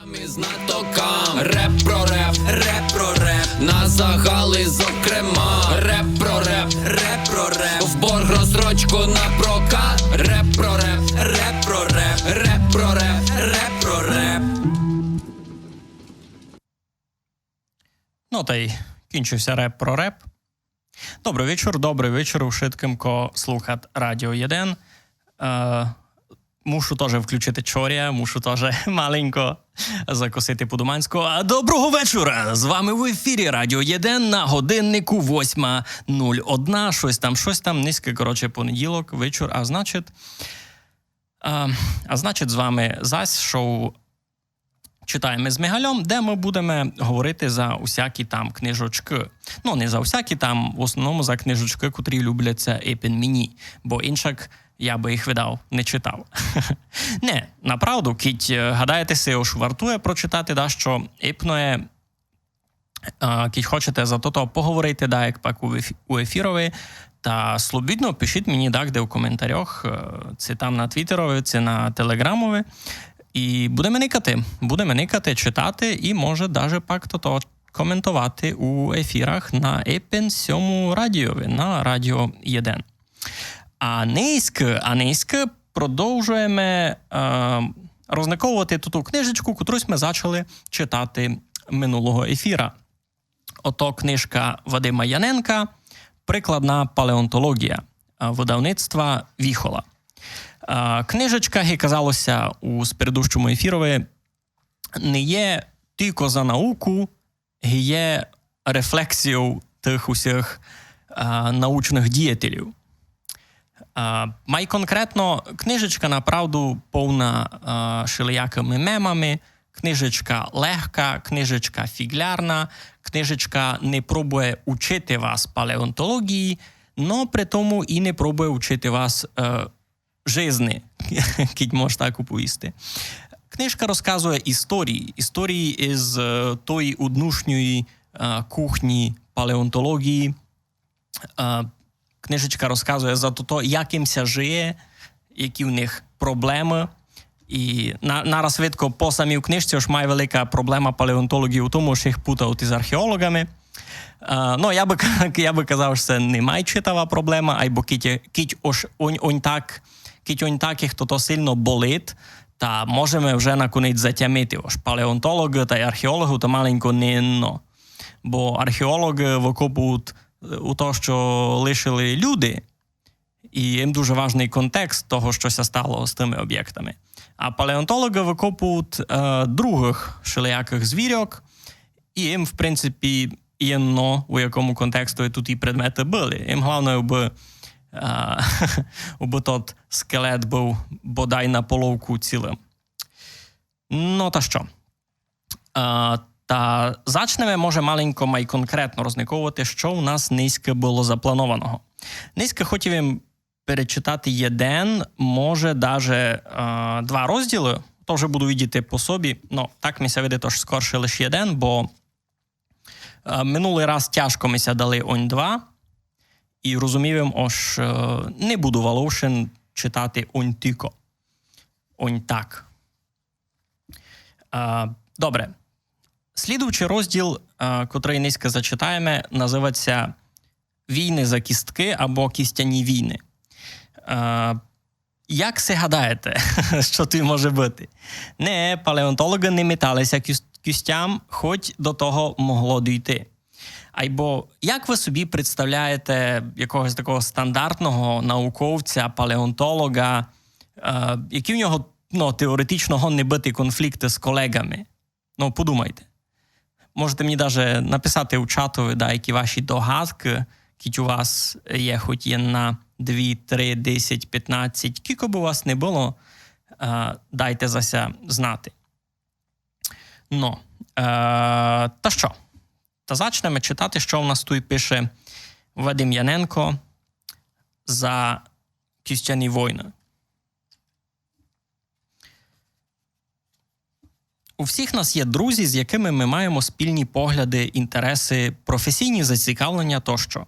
Знатокам реп про реп, на загали зокрема. Реп про реп, в борг розстрочку на прокат. Реп про реп. Ну та й кінчився реп про реп. Добрий вечір, швидкимко слухати Радіо 1. Мушу теж включити чоря, мушу теж маленько закосити по-думанську. Доброго вечора! З вами в ефірі Радіо 1 на годиннику 8:01. Щось там, низьке, понеділок, вечір. А значить, з вами зась шоу «Читаємо з Мігальом», де ми будемо говорити за усякі там книжечки. Ну, не за усякі там, в основному за книжечки, котрі любляться епін мені, бо іншак я би їх видав, не читав. Не, направду, кіть гадаєте си, ож вартує прочитати, да, що епноє, кіть хочете за то поговорити, да, як пак у ефірові, та слобідно пишіть мені, да, де в коментарях, це там на твіттерові, це на телеграмові, і будемо никати, читати, і може даже пак то коментувати у ефірах на епін 7 радіові, на Радіо 1. А низьки продовжуємо розниковувати ту книжечку, котрусь ми почали читати минулого ефіра. Ото книжка Вадима Яненка «Прикладна палеонтологія» видавництва Віхола. Книжечка, як казалося у спередущому ефірові, не є тільки за науку, є рефлексією тих усіх научних діятелів. Май конкретно, книжечка, направду, повна шилиякими мемами, книжечка легка, книжечка фіглярна, книжечка не пробує учити вас палеонтології, но при тому і не пробує учити вас жизни, кіть може так оповісти. Книжка розказує історії із тої однушньої кухні палеонтології. Книжечка розказує за то, як їмся жиє, які в них проблеми. І нараз видко по самій книжці ж має велика проблема палеонтології у тому, що їх путають із археологами. Ну, я би казав, що це не майчитава проблема, або кіть їх то сильно болить, та можемо вже наконець затямити. Ож палеонтологи та археологи то маленько не інно. Бо археологи викопують у то, що лишили люди, і їм дуже важний контекст того, що стало з тими об'єктами. А палеонтологи викопують других шилияких звірок, і їм, в принципі, єнно, у якому контексту тут і предмети були. Їм головне, аби тот скелет був бодай на половку цілим. Ну, та що? Та зачнемо, може, маленько май конкретно розниковувати, що у нас низько було запланованого. Низько хотів їм перечитати один, може, даже 2 розділи, то вже буду видіти по собі, ну, так ми ся види, тож скорше лише один, бо минулий раз тяжко ми ся дали онь 2, і розуміємо, ож не буду Волошин читати онь тико, онь так. Добре. Слідуючий розділ, котрий низько зачитаємо, називається «Війни за кістки» або «Кістяні війни». Як си гадаєте, що тут може бути? Не, палеонтологи не металися кістям, хоч до того могло дійти. Або як ви собі представляєте якогось такого стандартного науковця, палеонтолога, які в нього, ну, теоретично не бити конфлікти з колегами? Ну, подумайте. Можете мені навіть написати у чатові, да, які ваші догадки, які у вас є хоч є на 2, 3, 10, 15, кілько б у вас не було, дайте зася знати. Ну, та що? Та зачнемо читати, що у нас тут пише Вадим Яненко за «Кістяні війни». У всіх нас є друзі, з якими ми маємо спільні погляди, інтереси, професійні зацікавлення тощо.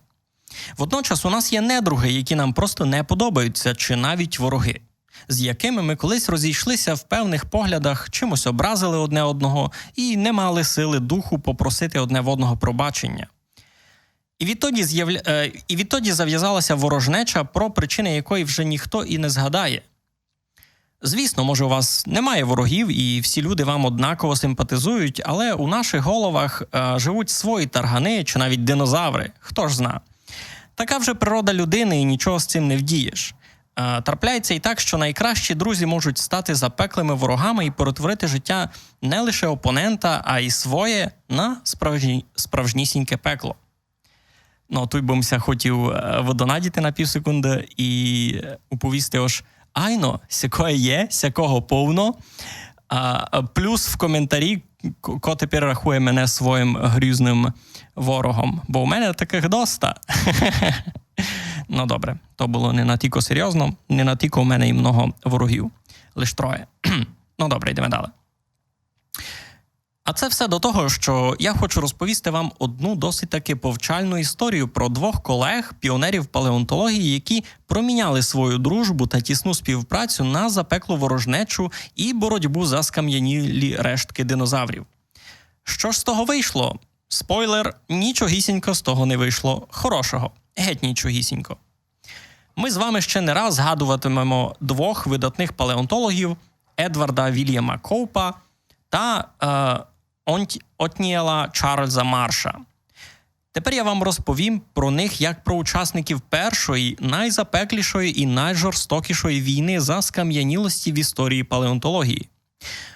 Водночас у нас є недруги, які нам просто не подобаються, чи навіть вороги. з якими ми колись розійшлися в певних поглядах, чимось образили одне одного і не мали сили духу попросити одне в одного пробачення. І відтоді зав'язалася ворожнеча, про причини якої вже ніхто і не згадає. Звісно, може, у вас немає ворогів і всі люди вам однаково симпатизують, але у наших головах живуть свої таргани чи навіть динозаври, хто ж зна. Така вже природа людини і нічого з цим не вдієш. Трапляється і так, що найкращі друзі можуть стати запеклими ворогами і перетворити життя не лише опонента, а й своє на справжнісіньке пекло. Ну, тут бомся хотів водонадіти на півсекунди і уповісти ож айно, сякое є, сякого повно. Плюс в коментарі, ко тепер рахує мене своїм грізним ворогом. Бо у мене таких доста. Ну, добре, то було не натільки серйозно, не натільки у мене і много ворогів. Лиш троє. Ну, добре, йдемо далі. А це все до того, що я хочу розповісти вам одну досить таки повчальну історію про двох колег, піонерів палеонтології, які проміняли свою дружбу та тісну співпрацю на запеклу ворожнечу і боротьбу за скам'янілі рештки динозаврів. Що ж з того вийшло? Спойлер, нічогісінько з того не вийшло хорошого. Геть нічогісінько. Ми з вами ще не раз згадуватимемо двох видатних палеонтологів Едварда Вільяма Коупа та Отніела Чарльза Марша. Тепер я вам розповім про них як про учасників першої, найзапеклішої і найжорстокішої війни за скам'янілості в історії палеонтології.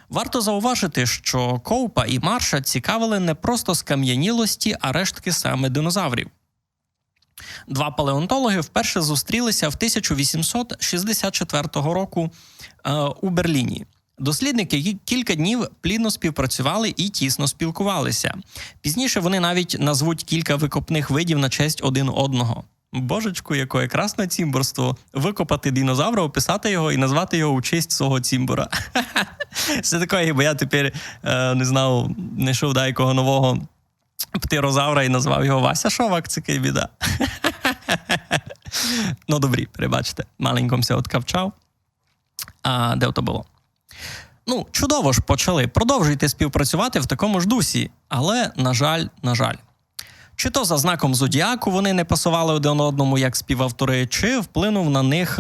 Варто зауважити, що Коупа і Марша цікавили не просто скам'янілості, а рештки саме динозаврів. Два палеонтологи вперше зустрілися в 1864 року у Берліні. Дослідники кілька днів плідно співпрацювали і тісно спілкувалися. Пізніше вони навіть назвуть кілька викопних видів на честь один одного. Божечку, яке красне цімборство. Викопати динозавра, описати його і назвати його у честь свого цімбора. Це таке, бо я тепер, не знав, знайшов деякого нового птирозавра і назвав його Вася Шовак, це кей біда. Ну, добрі, перебачте, маленьком ся откавчав. А де то було? Ну, чудово ж почали. Продовжуйте співпрацювати в такому ж дусі. Але, на жаль. Чи то за знаком зодіаку вони не пасували один одному як співавтори, чи вплинув на них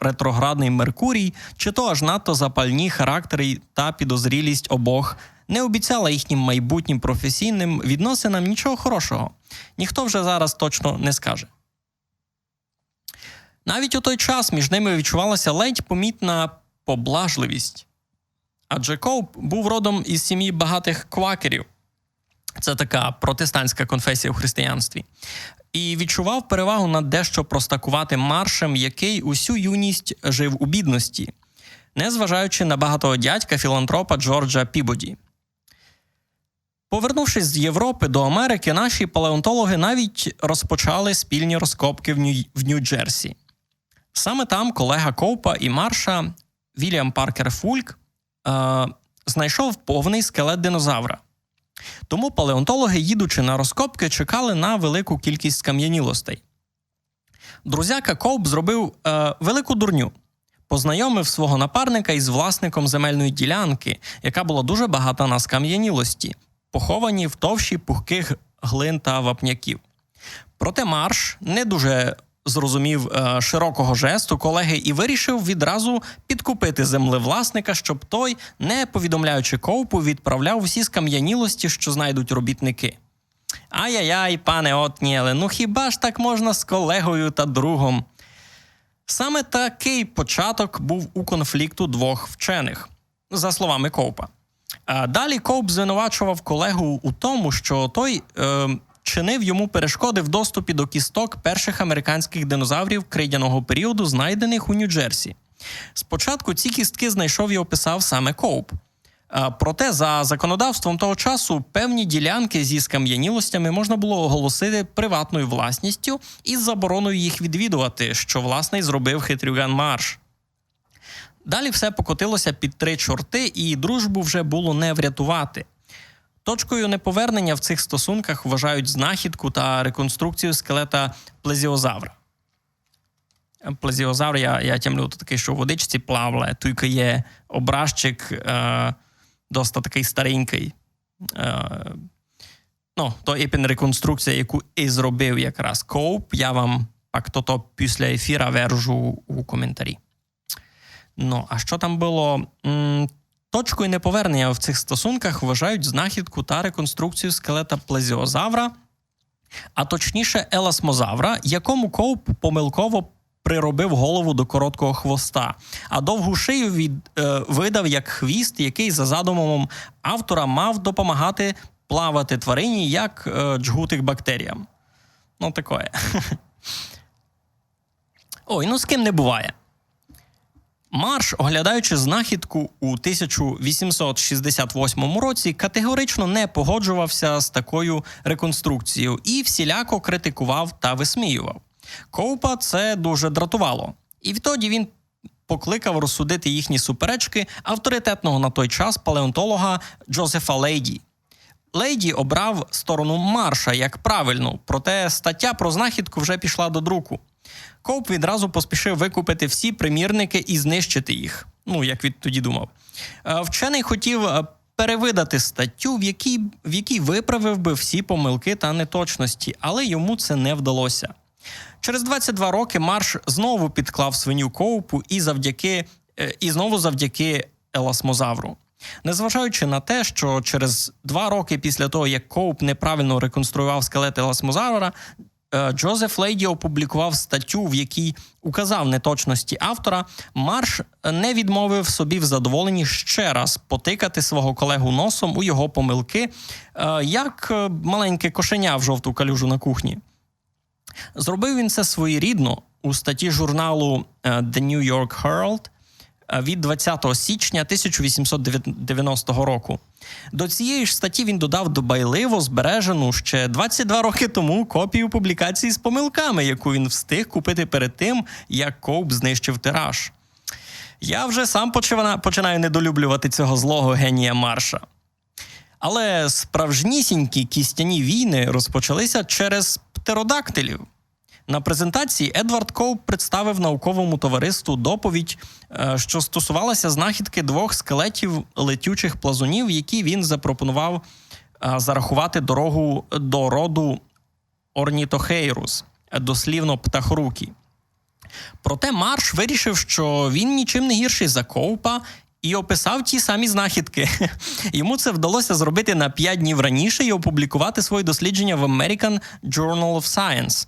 ретроградний Меркурій, чи то аж надто запальні характери та підозрілість обох не обіцяла їхнім майбутнім професійним відносинам нічого хорошого. Ніхто вже зараз точно не скаже. Навіть у той час між ними відчувалася ледь помітна поблажливість. Адже Коуп був родом із сім'ї багатих квакерів. Це така протестантська конфесія в християнстві. І відчував перевагу над дещо простакуватим Маршем, який усю юність жив у бідності, незважаючи на багатого дядька філантропа Джорджа Пібоді. Повернувшись з Європи до Америки, наші палеонтологи навіть розпочали спільні розкопки в Нью-Джерсі. Саме там колега Коупа і Марша, Вільям Паркер Фульк, знайшов повний скелет динозавра. Тому палеонтологи, їдучи на розкопки, чекали на велику кількість скам'янілостей. Друзяка Коуп зробив велику дурню. Познайомив свого напарника із власником земельної ділянки, яка була дуже багата на скам'янілості, поховані в товщі пухких глин та вапняків. Проте Марш не дуже зрозумів широкого жесту колеги і вирішив відразу підкупити землевласника, щоб той, не повідомляючи Коупу, відправляв усі скам'янілості, що знайдуть робітники. Ай-яй-яй, пане Отніеле, ну хіба ж так можна з колегою та другом? Саме такий початок був у конфлікту двох вчених, за словами Коупа. Далі Коуп звинувачував колегу у тому, що той чинив йому перешкоди в доступі до кісток перших американських динозаврів крейдяного періоду, знайдених у Нью-Джерсі. Спочатку ці кістки знайшов і описав саме Коуп. Проте за законодавством того часу певні ділянки зі скам'янілостями можна було оголосити приватною власністю із забороною їх відвідувати, що, власне, й зробив хитрюган Марш. Далі все покотилося під три чорти, і дружбу вже було не врятувати. Точкою неповернення в цих стосунках вважають знахідку та реконструкцію скелета плезіозавра. плезіозавр, я тямлю, то такий, що в водичці плаває, тільки є образчик досить такий старенький. То епін-реконструкція, яку і зробив якраз Коуп, я вам пак то після ефіра вержу у коментарі. А що там було? Точкою неповернення в цих стосунках вважають знахідку та реконструкцію скелета плезіозавра, а точніше еласмозавра, якому Коуп помилково приробив голову до короткого хвоста, а довгу шию видав як хвіст, який за задумом автора мав допомагати плавати тварині, як джгутик бактеріям. Таке. Ой, з ким не буває. Марш, оглядаючи знахідку у 1868 році, категорично не погоджувався з такою реконструкцією і всіляко критикував та висміював. Коупа це дуже дратувало. І відтоді він покликав розсудити їхні суперечки авторитетного на той час палеонтолога Джозефа Лейді. Лейді обрав сторону Марша як правильну, проте стаття про знахідку вже пішла до друку. Коуп відразу поспішив викупити всі примірники і знищити їх. Як він тоді думав. Вчений хотів перевидати статтю, в якій виправив би всі помилки та неточності, але йому це не вдалося. Через 22 роки Марш знову підклав свиню Коупу і знову завдяки еласмозавру. Незважаючи на те, що через 2 роки після того, як Коуп неправильно реконструював скелет еласмозавра, Джозеф Лейді опублікував статтю, в якій указав неточності автора, Марш не відмовив собі в задоволенні ще раз потикати свого колегу носом у його помилки, як маленьке кошеня в жовту калюжу на кухні. Зробив він це своєрідно у статті журналу The New York Herald від 20 січня 1890 року. До цієї ж статті він додав дбайливо збережену ще 22 роки тому копію публікації з помилками, яку він встиг купити перед тим, як Коуп знищив тираж. Я вже сам починаю недолюблювати цього злого генія Марша. Але справжнісінькі кістяні війни розпочалися через птеродактилів. На презентації Едвард Коуп представив науковому товариству доповідь, що стосувалася знахідки 2 скелетів летючих плазунів, які він запропонував зарахувати до роду Орнітохейрус, дослівно птахорукі. Проте Марш вирішив, що він нічим не гірший за Коупа, і описав ті самі знахідки. Йому це вдалося зробити на 5 днів раніше і опублікувати свої дослідження в American Journal of Science.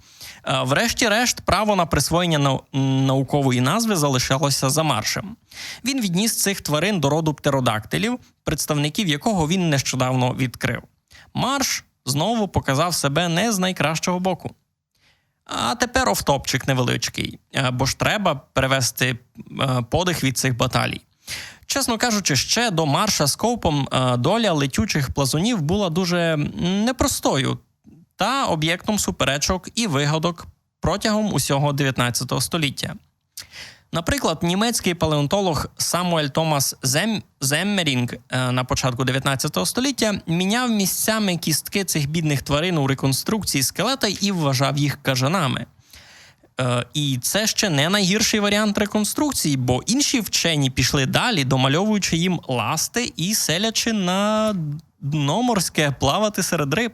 Врешті-решт, право на присвоєння наукової назви залишалося за Маршем. Він відніс цих тварин до роду птеродактилів, представників якого він нещодавно відкрив. Марш знову показав себе не з найкращого боку. А тепер офтопчик невеличкий, бо ж треба перевести подих від цих баталій. Чесно кажучи, ще до Марша з Коупом доля летючих плазунів була дуже непростою та об'єктом суперечок і вигадок протягом усього 19 століття. Наприклад, німецький палеонтолог Самуель Томас Земмерінг на початку 19 століття міняв місцями кістки цих бідних тварин у реконструкції скелета і вважав їх кажанами. І це ще не найгірший варіант реконструкції, бо інші вчені пішли далі, домальовуючи їм ласти і селячи на дно морське плавати серед риб.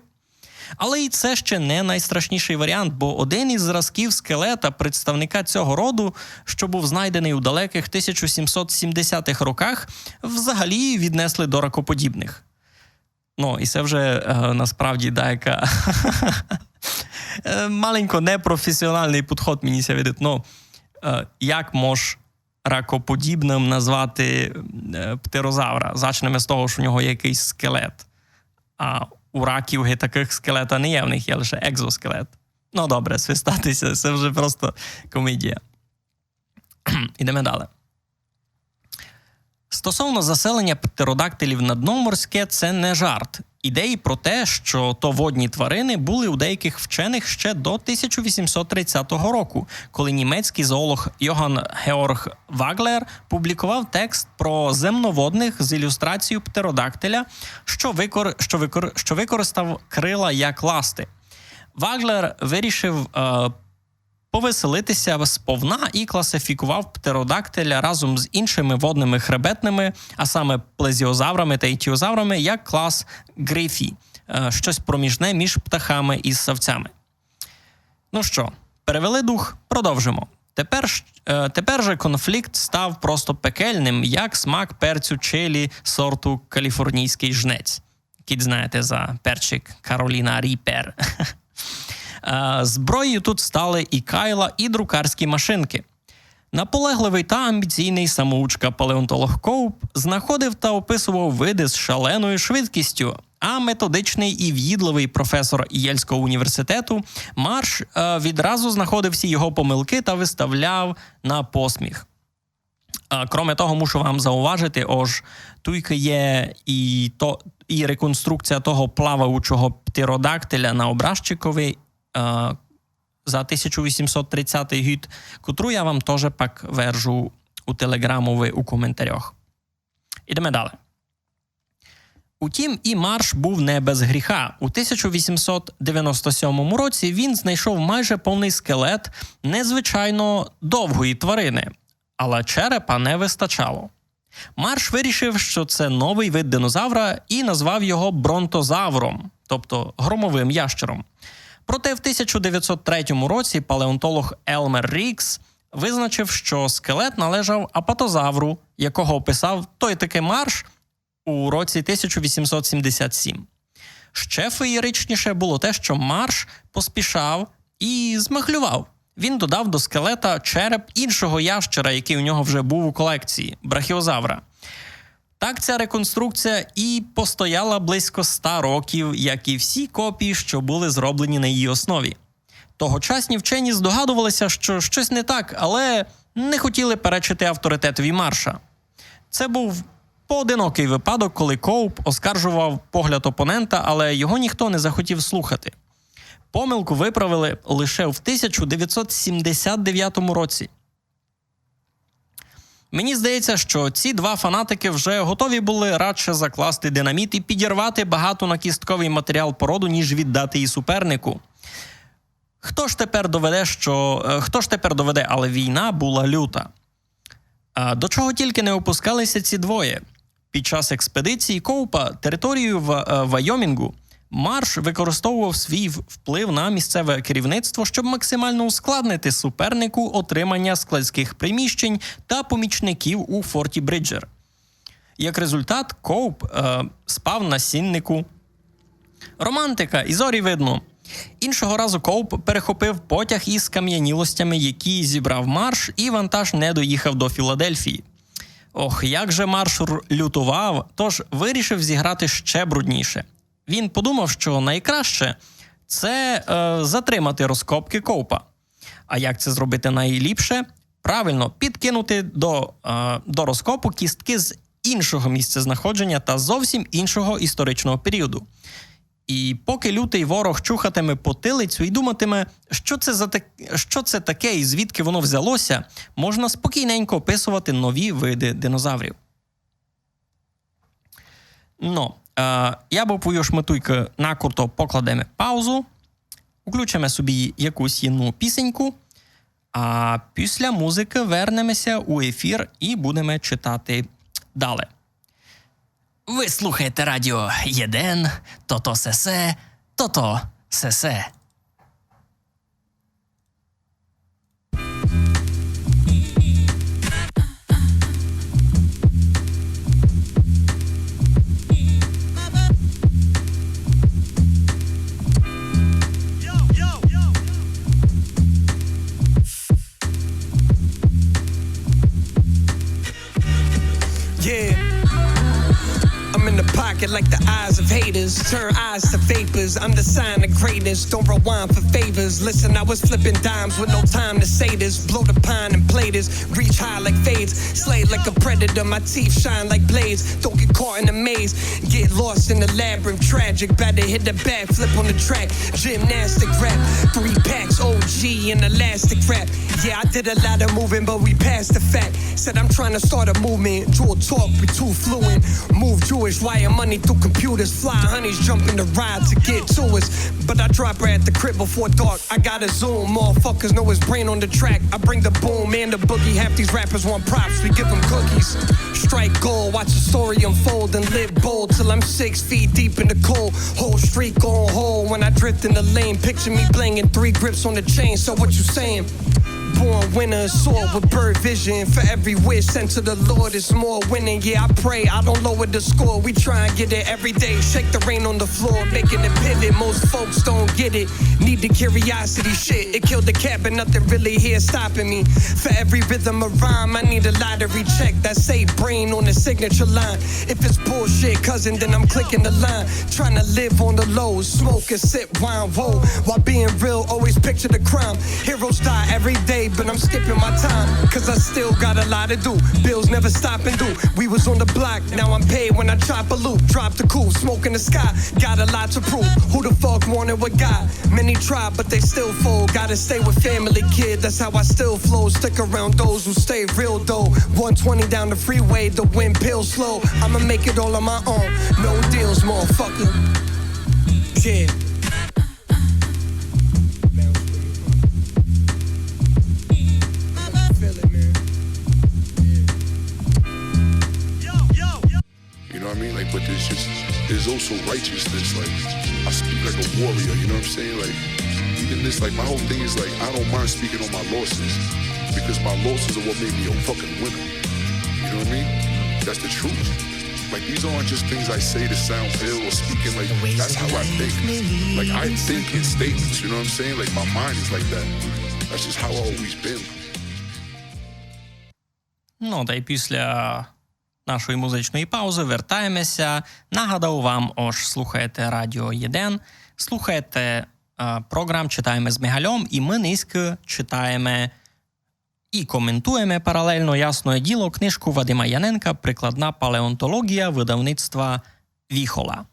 Але і це ще не найстрашніший варіант, бо один із зразків скелета представника цього роду, що був знайдений у далеких 1770-х роках, взагалі віднесли до ракоподібних. І це вже насправді деяка маленько непрофесіональний підход мені ся видить. Як мож ракоподібним назвати птерозавра? Зачнемо з того, що в нього є якийсь скелет. А у раків таких скелета не є, в них є лише екзоскелет. Добре, свистатися, це вже просто комедія. Ідемо далі. Стосовно заселення птеродактилів на дно морське, це не жарт. Ідеї про те, що то водні тварини, були у деяких вчених ще до 1830 року, коли німецький зоолог Йоганн Георг Ваглер публікував текст про земноводних з ілюстрацією птеродактиля, що використав крила як ласти. Ваглер вирішив повеселитися сповна і класифікував птеродактиля разом з іншими водними хребетними, а саме плезіозаврами та іхтіозаврами, як клас Грифі, щось проміжне між птахами і ссавцями. Ну що, перевели дух, продовжимо. Тепер же конфлікт став просто пекельним, як смак перцю чилі сорту каліфорнійський жнець. Кіт знаєте за перчик Кароліна Ріпер. Зброєю тут стали і кайла, і друкарські машинки. Наполегливий та амбіційний самоучка-палеонтолог Коуп знаходив та описував види з шаленою швидкістю, а методичний і в'їдливий професор Єльського університету Марш відразу знаходив всі його помилки та виставляв на посміх. Кроме того, мушу вам зауважити, тут є і реконструкція того плаваючого птеродактиля на образчикові за 1830 год, котру я вам теж пак вержу у телеграмові у коментарях. Ідемо далі. Утім, і Марш був не без гріха. У 1897 році він знайшов майже повний скелет незвичайно довгої тварини, але черепа не вистачало. Марш вирішив, що це новий вид динозавра і назвав його бронтозавром, тобто громовим ящером. Проте в 1903 році палеонтолог Елмер Рікс визначив, що скелет належав апатозавру, якого описав той таки Марш у році 1877. Ще феєричніше було те, що Марш поспішав і змахлював. Він додав до скелета череп іншого ящера, який у нього вже був у колекції – брахіозавра. Так ця реконструкція і постояла близько 100 років, як і всі копії, що були зроблені на її основі. Тогочасні вчені здогадувалися, що щось не так, але не хотіли перечити авторитетові Марша. Це був поодинокий випадок, коли Коуп оскаржував погляд опонента, але його ніхто не захотів слухати. Помилку виправили лише в 1979 році. Мені здається, що ці два фанатики вже готові були радше закласти динаміт і підірвати багатонакістковий матеріал породу, ніж віддати її супернику. Хто ж тепер доведе, але війна була люта. До чого тільки не опускалися ці двоє. Під час експедиції Коупа територію в Вайомінгу Марш використовував свій вплив на місцеве керівництво, щоб максимально ускладнити супернику отримання складських приміщень та помічників у форті Бриджер. Як результат, Коуп спав на сіннику. Романтика, і зорі видно. Іншого разу Коуп перехопив потяг із кам'янілостями, які зібрав Марш, і вантаж не доїхав до Філадельфії. Ох, як же Марш лютував, тож вирішив зіграти ще брудніше. Він подумав, що найкраще – це затримати розкопки Коупа. А як це зробити найліпше? Правильно, підкинути до розкопу кістки з іншого місця знаходження та зовсім іншого історичного періоду. І поки лютий ворог чухатиме потилицю і думатиме, що це таке і звідки воно взялося, можна спокійненько описувати нові види динозаврів. Я б шматуйки накурто покладемо паузу, включимо собі якусь інну пісеньку, а після музики вернемося у ефір і будемо читати далі. Ви слухаєте радіо єден, то-то сесе, то-то сесе. Like the eyes of haters, turn eyes to vapors. I'm the sign of greatness, don't rewind for favors. Listen, I was flipping dimes with no time to say this. Blow the pine and play this, reach high like fades. Slay like a predator, my teeth shine like blades. Don't get caught in the maze, get lost in the labyrinth. Tragic, better hit the back, flip on the track. Gymnastic rap, 3 packs, OG and elastic rap. Yeah, I did a lot of moving, but we passed the fact. Said I'm trying to start a movement, jewel talk, we too fluent. Move Jewish, wire money through computers. Fly honeys jumping the ride to get to us. But I drop her at the crib before dark. I gotta zoom. Motherfuckers know his brain on the track. I bring the boom and the boogie. Half these rappers want props. We give them cookies. Strike gold. Watch the story unfold and live bold till I'm 6 feet deep in the cold. Whole street on hold when I drift in the lane. Picture me blinging 3 grips on the chain. So what you saying? Born winner, sword with bird vision. For every wish sent to the Lord, it's more winning. Yeah, I pray I don't lower the score. We try and get it every day. Shake the rain on the floor, making it pivot. Most folks don't get it. Need the curiosity shit. It killed the cat, but nothing really here stopping me. For every rhythm of rhyme, I need a lottery check that say brain on the signature line. If it's bullshit, cousin, then I'm clicking the line. Trying to live on the low, smoke and sip wine, whoa. While being real, always picture the crime. Heroes die every day, but I'm skipping my time, cause I still got a lot to do. Bills never stop and do. We was on the block, now I'm paid when I chop a loop. Drop the coupe, smoke in the sky. Got a lot to prove. Who the fuck wanted what got? Many try, but they still fold. Gotta stay with family, kid. That's how I still flow. Stick around those who stay real though. 120 down the freeway, the wind pills slow. I'ma make it all on my own. No deals, motherfucker. Yeah. You know what I mean? Like, but there's also righteousness. Like, I speak like a warrior, you know what I'm saying? Like, even this, like, my whole thing is like, I don't mind speaking on my losses, because my losses are what made me a fucking winner. You know what I mean? That's the truth. Like, these aren't just things I say to sound ill or speaking, like, that's how I think. Like, I think in statements, you know what I'm saying? Like, my mind is like that. That's just how I always been. Ну, та й після нашої музичної паузи вертаємося. Нагадав вам, ож слухаєте Радіо 1, слухаєте програм «Читаємо з Мігальом», і ми низько читаємо і коментуємо паралельно, ясне діло, книжку Вадима Яненка «Прикладна палеонтологія» видавництва Віхола.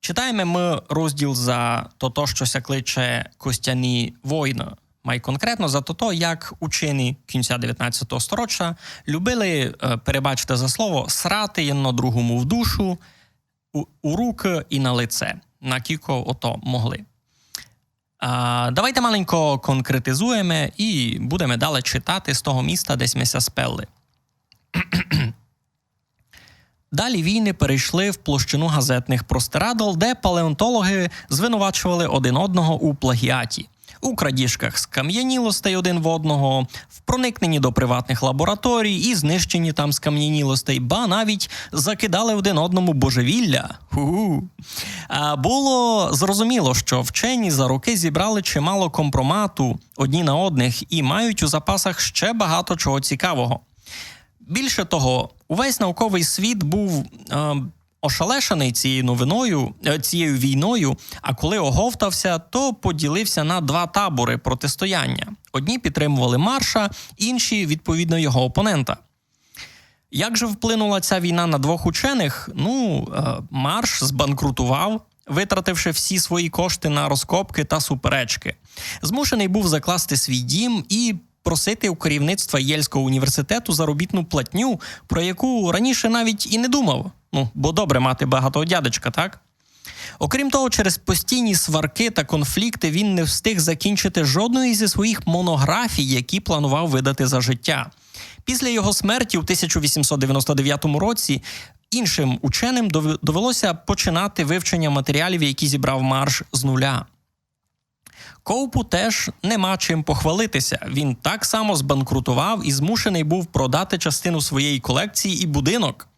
Читаємо ми розділ за то, що ся кличе «Костяні війни». Май конкретно за то, як учені кінця 19 сторіччя любили, перебачте за слово, срати єдно другому в душу, у руки і на лице. На кілько ото могли. Давайте маленько конкретизуємо і будемо далі читати з того міста, десь ми ся спели. Далі війни перейшли в площину газетних простирадл, де палеонтологи звинувачували один одного у плагіаті. У крадіжках скам'янілостей один в одного, в проникненні до приватних лабораторій і знищенні там скам'янілостей, ба навіть закидали один одному божевілля. Було зрозуміло, що вчені за роки зібрали чимало компромату одні на одних і мають у запасах ще багато чого цікавого. Більше того, увесь науковий світ був ошелешений цією війною, а коли оговтався, то поділився на 2 табори протистояння. Одні підтримували Марша, інші, відповідно, його опонента. Як же вплинула ця війна на 2 учених? Марш збанкрутував, витративши всі свої кошти на розкопки та суперечки. Змушений був закласти свій дім і просити у керівництва Єльського університету заробітну платню, про яку раніше навіть і не думав. Бо добре мати багатого дядечка, так? Окрім того, через постійні сварки та конфлікти він не встиг закінчити жодної зі своїх монографій, які планував видати за життя. Після його смерті у 1899 році іншим ученим довелося починати вивчення матеріалів, які зібрав Марш, з нуля. Коупу теж нема чим похвалитися. Він так само збанкрутував і змушений був продати частину своєї колекції і будинок.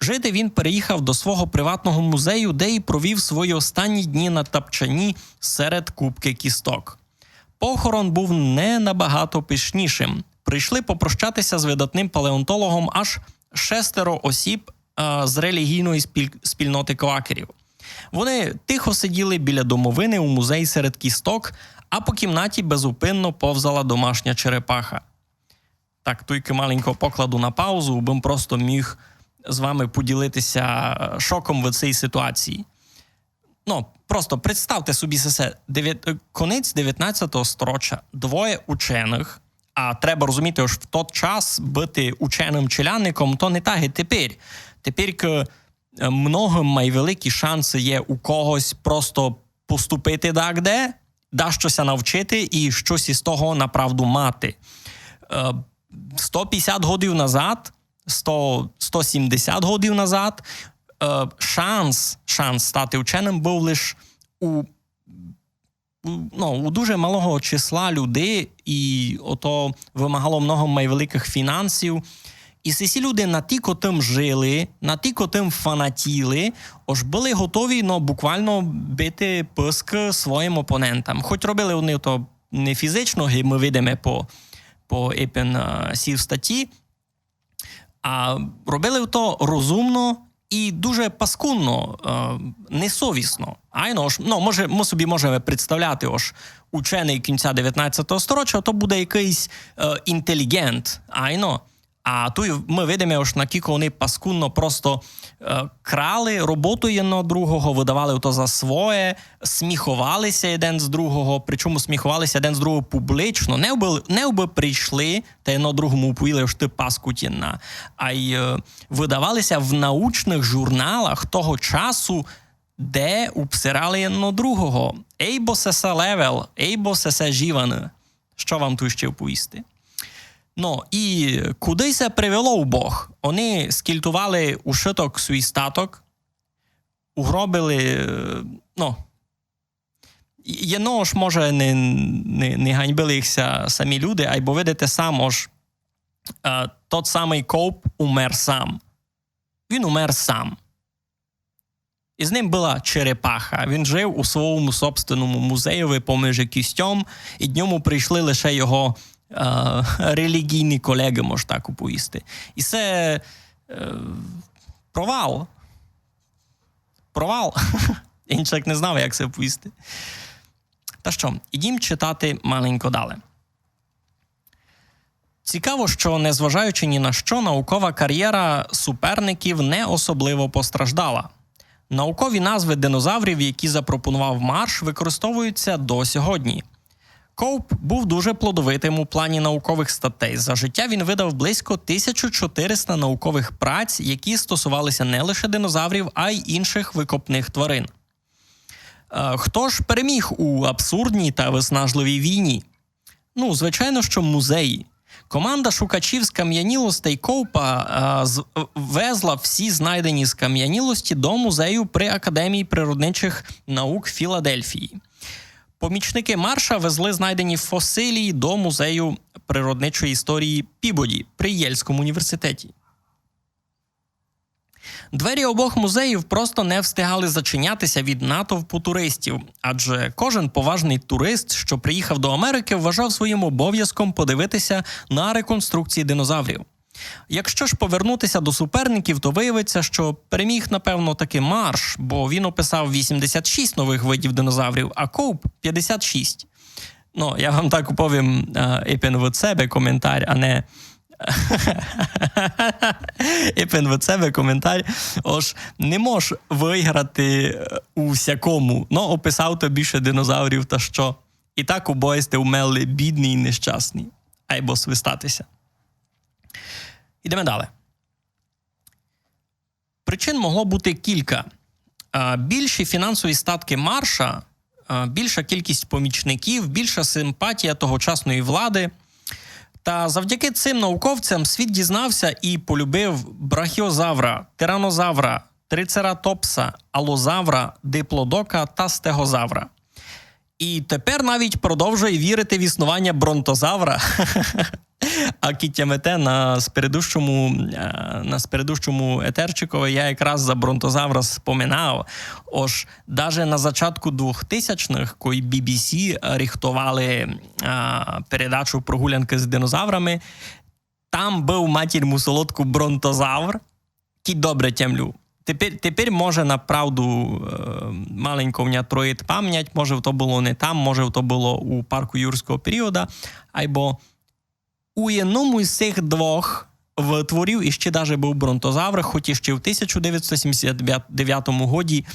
Жити він переїхав до свого приватного музею, де й провів свої останні дні на тапчані серед купки кісток. Похорон був не набагато пишнішим. Прийшли попрощатися з видатним палеонтологом аж 6 осіб з релігійної спільноти квакерів. Вони тихо сиділи біля домовини у музеї серед кісток, а по кімнаті безупинно повзала домашня черепаха. Так, тільки маленького покладу на паузу, бим просто міг з вами поділитися шоком в цій ситуації. Просто представте собі конець 19 сторіччя, 2 учених, а треба розуміти, що в той час бути ученим-челянником, то не так і тепер. Тепер много найвеликі шанси є у когось просто поступити так-де, да щось навчити і щось із того направду мати. 150 років назад, 170 років назад шанс стати вченим був лише у дуже малого числа людей, і ото вимагало много найвеликих фінансів. І ці люди натільки тим жили, натільки тим фанатіли, аж були готові буквально бити писк своїм опонентам. Хоч робили вони то не фізично, як ми видимо по сів статті, а робили то розумно і дуже паскудно, несовісно. Ми собі можемо представляти, ось учений кінця 19 століття, то буде якийсь інтелігент, А тут ми видимо, ось наскільки вони паскудно просто крали роботу одного другого, видавали то за своє, сміхувалися один з другого, причому сміхувалися один з другого публічно. Не оби прийшли та одного другому повіли, що ти паскутінна, а й видавалися в научних журналах того часу, де обсирали одного другого. Ейбо сесе левел, ейбо сесе жіване. Що вам тут ще оповісти? І куди це привело у Бог? Вони скільтували ушиток свій статок, угробили, єно ж, може, не ганьбили їхся самі люди, а й бо видите сам, тот самий Коуп умер сам. Він умер сам. І з ним була черепаха. Він жив у своєму собственному музеєві поміж кістьом, і дньому прийшли лише його релігійні колеги, може так оповісти. І це провал. Провал. Іншак не знав, як це оповісти. Та що, ідім читати маленько далі. Цікаво, що, незважаючи ні на що, наукова кар'єра суперників не особливо постраждала. Наукові назви динозаврів, які запропонував Марш, використовуються до сьогодні. Коуп був дуже плодовитим у плані наукових статей. За життя він видав близько 1400 наукових праць, які стосувалися не лише динозаврів, а й інших викопних тварин. Хто ж переміг у абсурдній та виснажливій війні? Звичайно, що музеї. Команда шукачів скам'янілостей Коупа везла всі знайдені скам'янілості до музею при Академії природничих наук Філадельфії. Помічники Марша везли знайдені фосилії до музею природничої історії Пібоді при Єльському університеті. Двері обох музеїв просто не встигали зачинятися від натовпу туристів, адже кожен поважний турист, що приїхав до Америки, вважав своїм обов'язком подивитися на реконструкції динозаврів. Якщо ж повернутися до суперників, то виявиться, що переміг, напевно, таки Марш, бо він описав 86 нових видів динозаврів, а Коуп – 56. Я вам так оповім від себе коментар, а не від себе коментар. Ож не можеш виграти у всякому, описав то більше динозаврів та що. І так обоє сте умерли бідні і нещасні. Айбо свистатися. Ідемо далі. Причин могло бути кілька. Більші фінансові статки Марша, більша кількість помічників, більша симпатія тогочасної влади. Та завдяки цим науковцям світ дізнався і полюбив брахіозавра, тиранозавра, трицератопса, алозавра, диплодока та стегозавра. І тепер навіть продовжує вірити в існування бронтозавра. А кітямете на спередущому етерчикові я якраз за бронтозавра споминав. Ож, даже на початку 2000-х, коли BBC рихтували передачу «Прогулянки з динозаврами», там був матір мусолодку бронтозавр, який добре тямлю. Тепер може направду маленько в мене троїть пам'ять, може то було не там, може то було у парку юрського періоду, або у одному із цих двох витворів іще навіть був бронтозавр, хоч іще в 1979 годі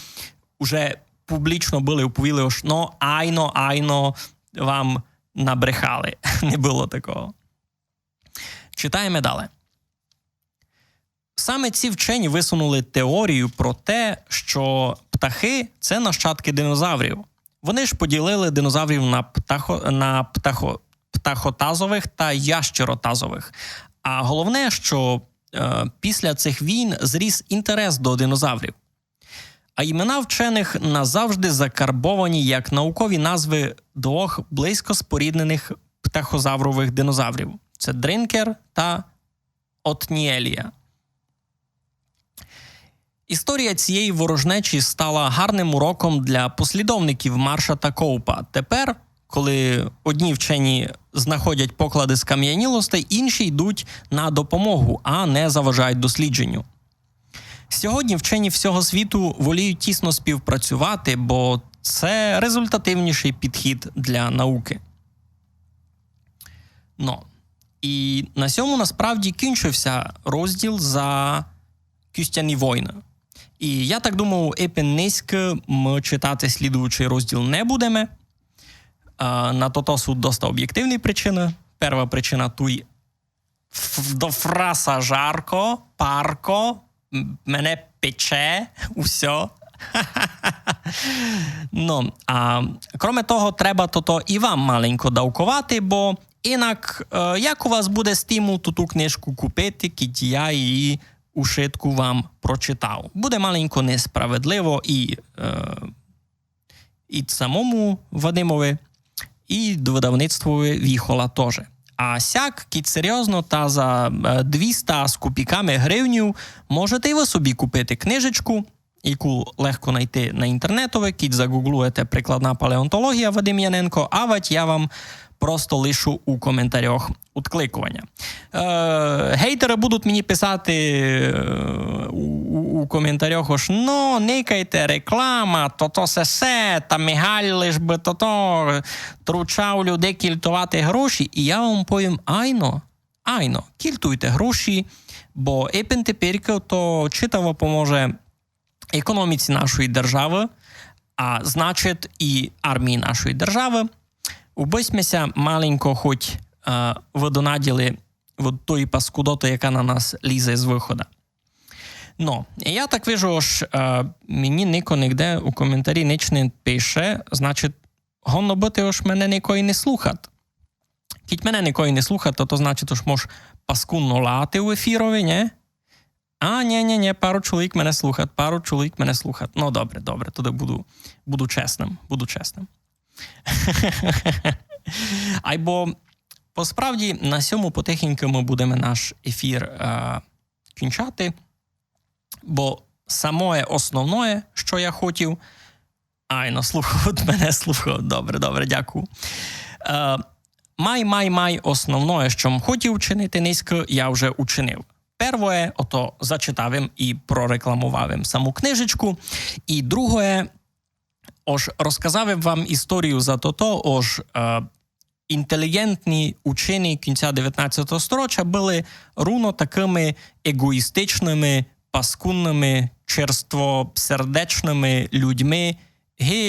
вже публічно були оповіли, що айно вам набрехали. Не було такого. Читаємо далі. Саме ці вчені висунули теорію про те, що птахи – це нащадки динозаврів. Вони ж поділили динозаврів на птахотазових та ящеротазових. А головне, що після цих війн зріс інтерес до динозаврів. А імена вчених назавжди закарбовані як наукові назви двох близько споріднених птахозаврових динозаврів. Це Дринкер та Отніелія. Історія цієї ворожнечі стала гарним уроком для послідовників Марша та Коупа. Тепер, коли одні вчені знаходять поклади скам'янілостей, інші йдуть на допомогу, а не заважають дослідженню. Сьогодні вчені всього світу воліють тісно співпрацювати, бо це результативніший підхід для науки. І на цьому насправді кінчився розділ за Кюстяні війни. І я так думав, низько ми читати слідуючий розділ не будемо. На то суд доста об'єктивні причини. Перша причина туй до фраса жарко, парко, мене пече, усе. Кроме того, треба то і вам маленько давкувати, бо інак, як у вас буде стимул ту книжку купити, кіть я її у шитку вам прочитав. Буде маленько несправедливо і самому Вадимові, і до видавництвові Віхола теж. А сяк, кіть серйозно, та за 200 з копійками гривнів можете і ви собі купити книжечку, яку легко знайти на інтернетові, кіть загуглуєте «Прикладна палеонтологія» Вадим Яненко, а вать я вам просто лишу у коментарях відкликування. Гейтери будуть мені писати у коментарях, що никайте реклама, то се, та Мігаль лиш би то тручав людей кільтувати гроші. І я вам повім, айно, кільтуйте гроші, бо тепер то читаво поможе економіці нашої держави, а значить і армії нашої держави. Убисьмеся маленько хоч видонаділи від тої паскудоти, яка на нас лізе з виходу. Я так вижу, що мені ніко нігде у коментарі ніч не пише, значить, гонно бути ось мене нікої не слухати. Кіть мене нікої не слухати, то значить, ось мож паскудно лати у ефірові, не? А, ні, пару чоловік мене слухать, добре, тоді буду чесним. Айбо, посправді, на сьому потихеньку ми будемо наш ефір кінчати, бо самое основне, що я хотів, слухають мене, добре, дякую. Май основне, що хотів учинити низько, я вже учинив. Перше, ото зачитав і прорекламував саму книжечку, і друге, розказав вам історію за то, інтелігентні учені кінця 19 століття були руно такими егоїстичними, паскудними, черствосердечними людьми,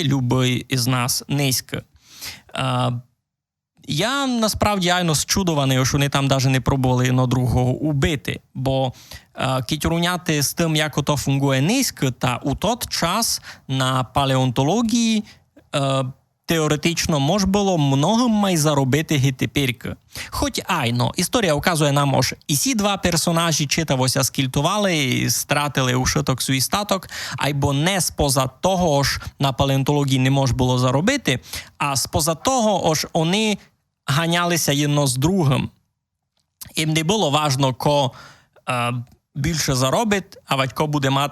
любий із нас низько. Я насправді зчудований, що вони там навіть не пробували на другого убити, бо кіть руняти з тим, як ото фунгує низько, та у той час на палеонтології теоретично мож було многим май заробити гітепірки. Хоч історія вказує нам, що і ці два персонажі читавося скільтували і стратили ушиток свій статок, айбо не споза того ж на палеонтології не мож було заробити, а споза того ж вони ганялися єдно з другим. Їм не було важно, ко більше заробить, а батько буде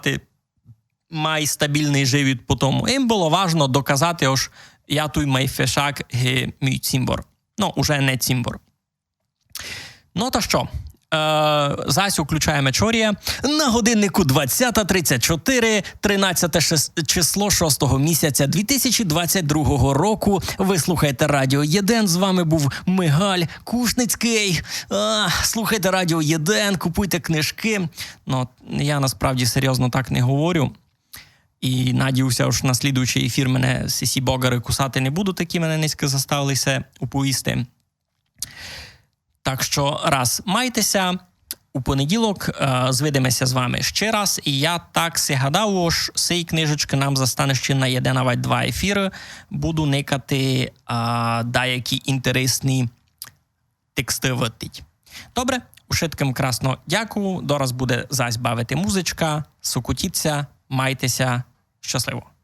май стабільний живіт по тому. Їм було важно доказати, що я той май фешак, мій цимбор. Уже не цимбор. То що? Зась включаємо чорія. На годиннику 20:34, 13 число 6-го місяця 2022 року. Ви слухаєте Радіо Єден. З вами був Мигаль Кушницький. Слухайте Радіо Єден, купуйте книжки. Я насправді серйозно так не говорю. І надіюся, що на слідуючий ефір мене сісі богари кусати не будуть, такі мене низько заставилися уповісти. Так що, майтеся, у понеділок звидимося з вами ще раз. І я так си гадав, що цей книжечки нам застане ще на 1 або 2 ефіри. Буду никати деякі інтересні тексти витить. Добре, ушитким красно дякую. Дораз буде зась бавити музичка. Сукутіться, майтеся. Щасливо.